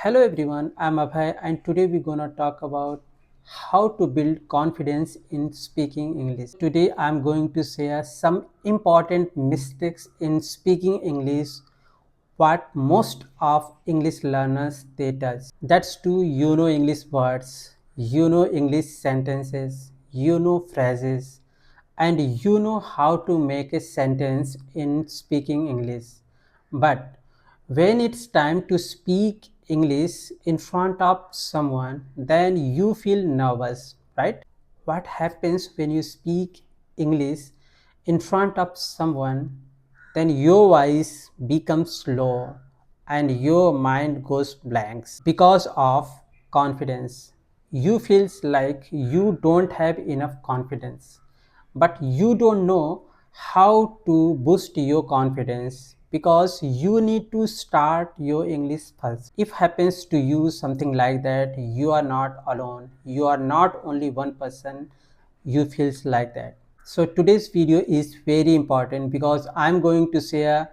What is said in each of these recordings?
Hello everyone, I'm Abhay and today we're gonna talk about how to build confidence in speaking English. Today I'm going to share some important mistakes in speaking English what most of English learners they touch. That's to English words, English sentences, phrases, and how to make a sentence in speaking English. But when it's time to speak English in front of someone, then you feel nervous, right? What happens when you speak English in front of someone? Then your voice becomes low and your mind goes blanks because of confidence. You feels like you don't have enough confidence, but you don't know how to boost your confidence because you need to start your English first. If happens to you something like that, you are not alone. You are not only one person. You feels like that. So today's video is very important because I'm going to share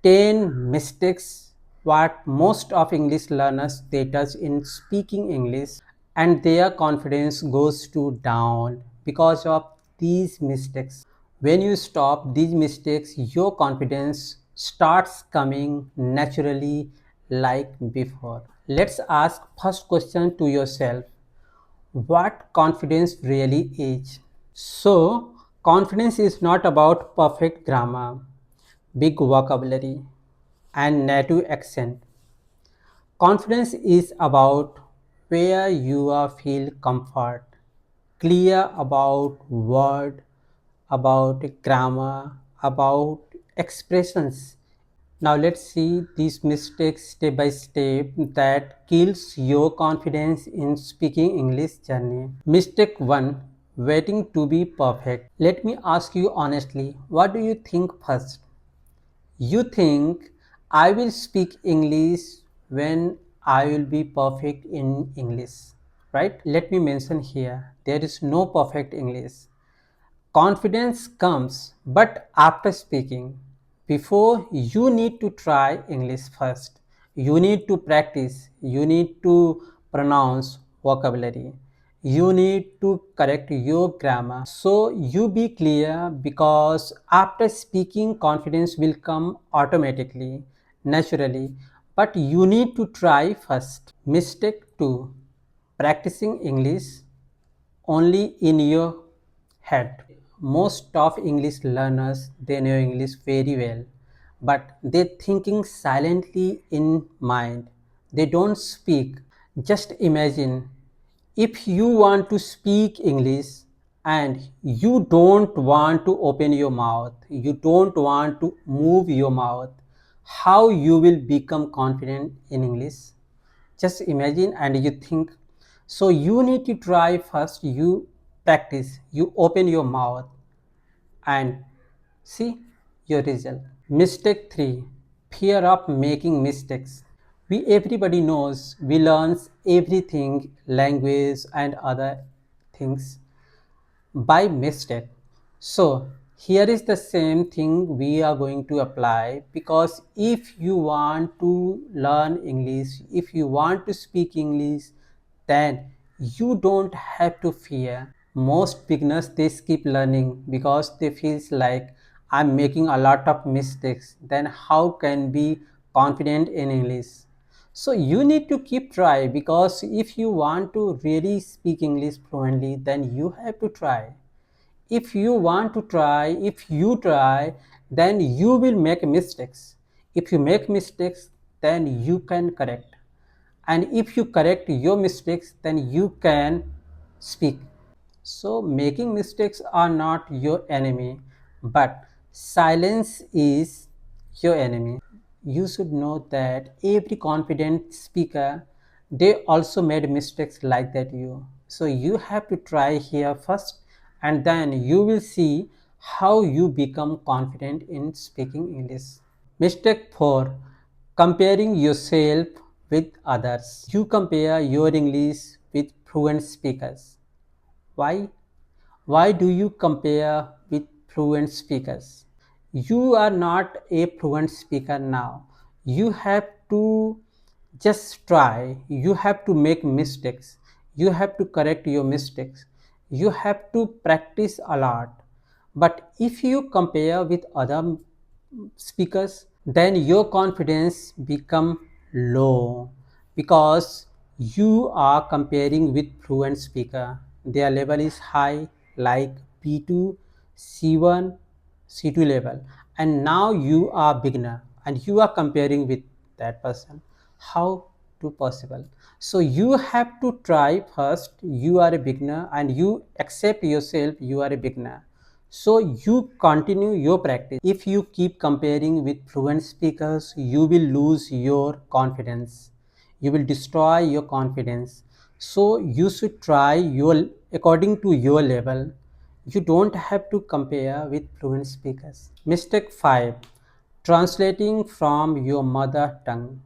10 mistakes what most of English learners they touch in speaking English and their confidence goes to down because of these mistakes. When you stop these mistakes, your confidence starts coming naturally like before. Let's ask first question to yourself. What confidence really is? So, confidence is not about perfect grammar, big vocabulary, and native accent. Confidence is about where you are feel comfort, clear about word, about grammar, about expressions. Now let's see these mistakes step by step that kills your confidence in speaking English journey. Mistake 1. Waiting to be perfect. Let me ask you honestly, what do you think first? You think I will speak English when I will be perfect in English, right? Let me mention here there is no perfect English. Confidence comes, but after speaking. Before you need to try English first. You need to practice. You need to pronounce vocabulary. You need to correct your grammar. So you be clear because after speaking, confidence will come automatically, naturally. But you need to try first. Mistake 2. Practicing English only in your head. Most of English learners they know English very well, but they thinking silently in mind. They don't speak. Just imagine if you want to speak English and you don't want to open your mouth, you don't want to move your mouth, how you will become confident in English? Just imagine and you think. So you need to try first, you practice, you open your mouth and see your result. Mistake 3. Fear of making mistakes. We everybody knows we learn everything, language and other things by mistake. So here is the same thing we are going to apply because if you want to learn English, if you want to speak English, then you don't have to fear. Most beginners they skip learning because they feels like I'm making a lot of mistakes. Then how can be confident in English? So you need to keep try because if you want to really speak English fluently, then you have to try. If you want to try, if you try, then you will make mistakes. If you make mistakes, then you can correct. And if you correct your mistakes, then you can speak. So making mistakes are not your enemy, but silence is your enemy. You should know that every confident speaker they also made mistakes like that you. So you have to try here first and then you will see how you become confident in speaking English. Mistake 4. Comparing yourself with others. You compare your English with fluent speakers. Why? Why do you compare with fluent speakers? You are not a fluent speaker now. You have to Just try. You have to make mistakes. You have to correct your mistakes. You have to practice a lot. But if you compare with other speakers, then your confidence become low because you are comparing with fluent speaker. Their level is high, like B2, C1, C2 level, and now you are beginner and you are comparing with that person. How to possible? So you have to try first. You are a beginner and you accept yourself you are a beginner, so you continue your practice. If you keep comparing with fluent speakers, you will lose your confidence. You will destroy your confidence. So you should try your according to your level. You don't have to compare with fluent speakers. Mistake 5. Translating from your mother tongue.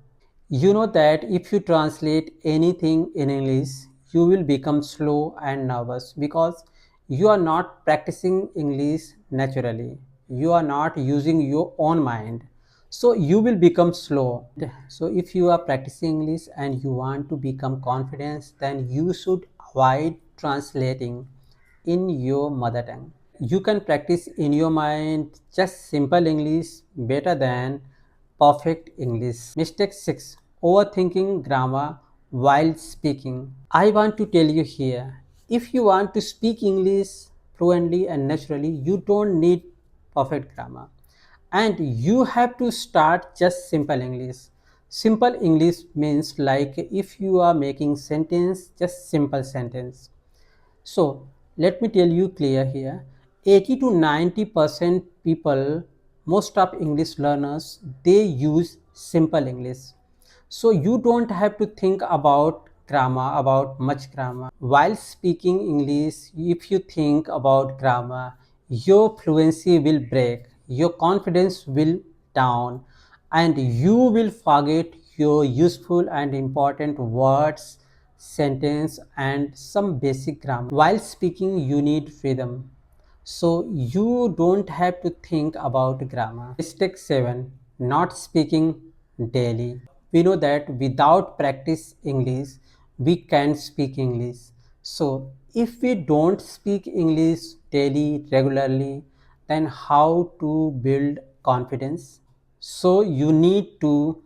You know that if you translate anything in English, you will become slow and nervous because you are not practicing English naturally. You are not using your own mind. So you will become slow. So if you are practicing English and you want to become confident, then you should avoid translating in your mother tongue. You can practice in your mind just simple English better than perfect English. Mistake 6. Overthinking grammar while speaking. I want to tell you here, if you want to speak English fluently and naturally, you don't need perfect grammar. And you have to start just simple English. Simple English means like if you are making sentence, just simple sentence. So let me tell you clear here, 80 to 90% people, most of English learners, they use simple English. So you don't have to think about grammar, about much grammar. While speaking English, if you think about grammar, your fluency will break, your confidence will down, and you will forget your useful and important words, sentence, and some basic grammar. While speaking, you need freedom. So you don't have to think about grammar. Mistake 7. Not speaking daily. We know that without practice English, we can't speak English. So if we don't speak English daily, regularly, then how to build confidence? So you need to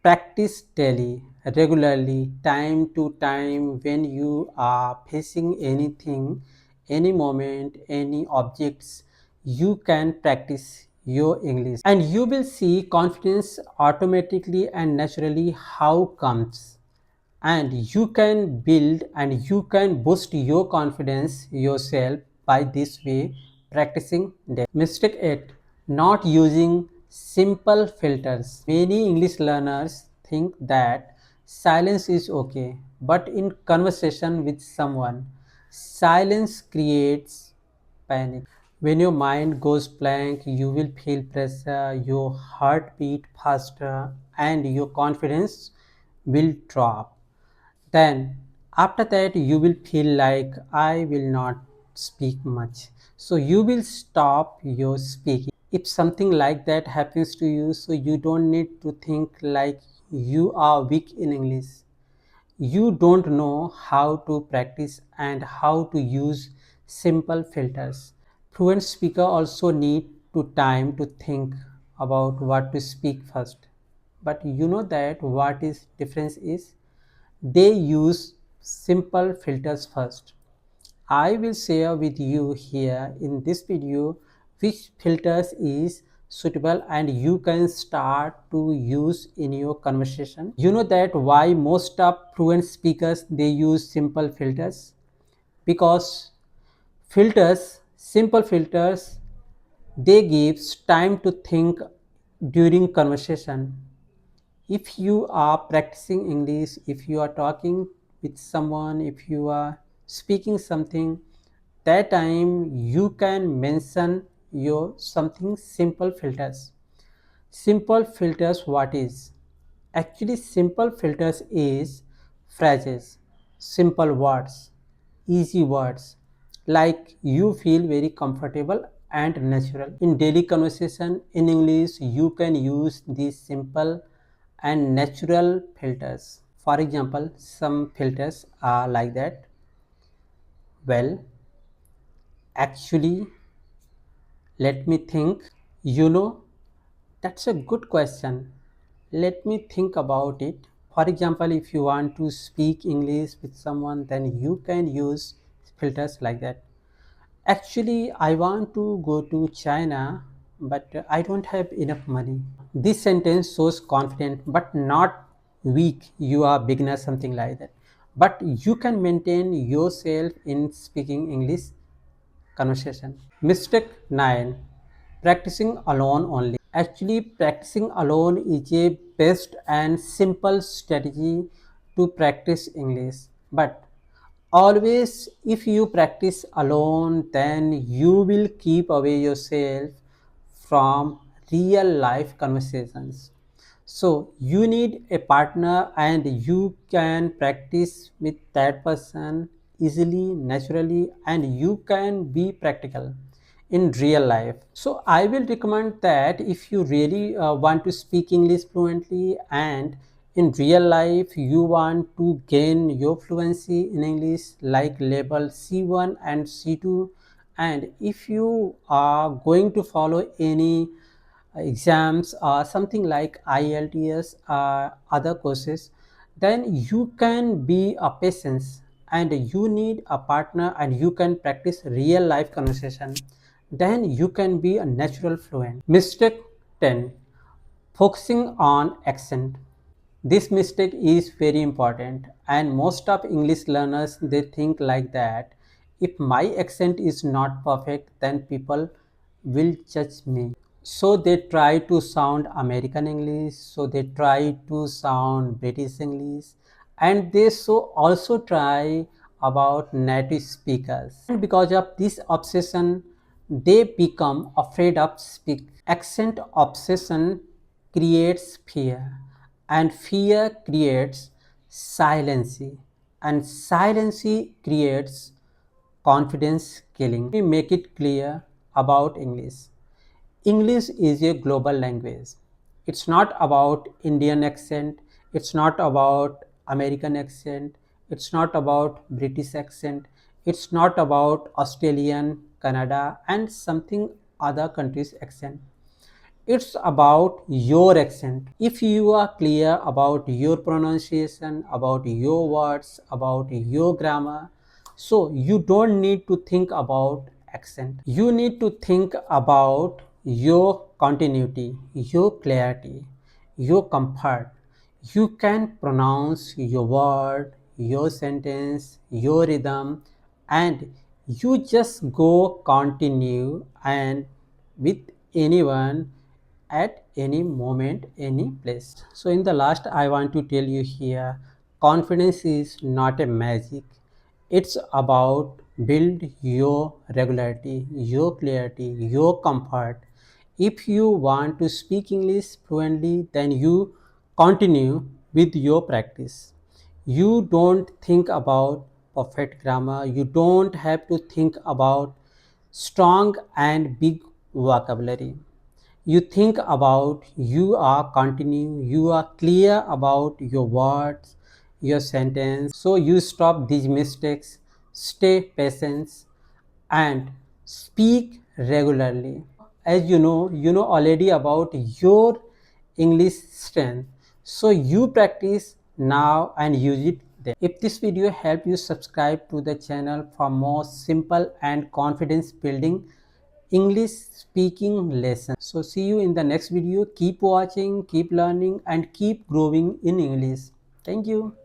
practice daily, regularly, time to time when you are facing anything, any moment, any objects, you can practice your English and you will see confidence automatically and naturally how comes, and you can build and you can boost your confidence yourself by this way practicing daily. Mistake 8. Not using simple filters. Many English learners think that silence is okay, but in conversation with someone, silence creates panic. When your mind goes blank, you will feel pressure, your heart beat faster, and your confidence will drop. Then after that you will feel like I will not speak much, so you will stop your speaking. If something like that happens to you, so you don't need to think like you are weak in English. You don't know how to practice and how to use simple filters. Fluent speaker also need to time to think about what to speak first, but you know that what is difference is they use simple filters first. I will share with you here in this video which filters is suitable and you can start to use in your conversation. You know that why most of fluent speakers they use simple filters? Because simple filters, they gives time to think during conversation. If you are practicing English, if you are talking with someone, if you are speaking something, that time you can mention your something simple filters. Simple filters, what is? Actually, simple filters is phrases, simple words, easy words, like you feel very comfortable and natural. In daily conversation in English, you can use these simple and natural filters. For example, some filters are like that. Well, actually, let me think. You know, that's a good question. Let me think about it. For example, if you want to speak English with someone, then you can use filters like that. Actually, I want to go to China, but I don't have enough money. This sentence shows confident but not weak. You are beginner, something like that. But you can maintain yourself in speaking English conversation. Mistake 9, practicing alone only. Actually, practicing alone is a best and simple strategy to practice English. But always, if you practice alone, then you will keep away yourself from real life conversations. So you need a partner and you can practice with that person easily, naturally, and you can be practical in real life. So I will recommend that if you really want to speak English fluently and in real life you want to gain your fluency in English like level C1 and C2, and if you are going to follow any exams or something like IELTS or other courses, then you can be a patient and you need a partner and you can practice real life conversation, then you can be a natural fluent. Mistake 10, focusing on accent. This mistake is very important and most of English learners they think like that, if my accent is not perfect then people will judge me. So they try to sound American English, so they try to sound British English, and they so also try about native speakers. And because of this obsession, they become afraid of speak. Accent obsession creates fear, and fear creates silency, and silency creates confidence killing. We make it clear about English. English is a global language. It's not about Indian accent, it's not about American accent, it's not about British accent, it's not about Australian, Canada, and something other countries' accent. It's about your accent. If you are clear about your pronunciation, about your words, about your grammar, so you don't need to think about accent. You need to think about your continuity, your clarity, your comfort. You can pronounce your word, your sentence, your rhythm, and you just go continue and with anyone at any moment, any place. So in the last, I want to tell you here, confidence is not a magic. It's about build your regularity, your clarity, your comfort. If you want to speak English fluently, then you continue with your practice. You don't think about perfect grammar. You don't have to think about strong and big vocabulary. You think about, you are continue, you are clear about your words, your sentence, so you stop these mistakes, stay patient, and speak regularly. As you know already about your English strength, so you practice now and use it then. If this video helped you, subscribe to the channel for more simple and confidence building English speaking lessons. So see you in the next video. Keep watching, keep learning, and keep growing in English. Thank you.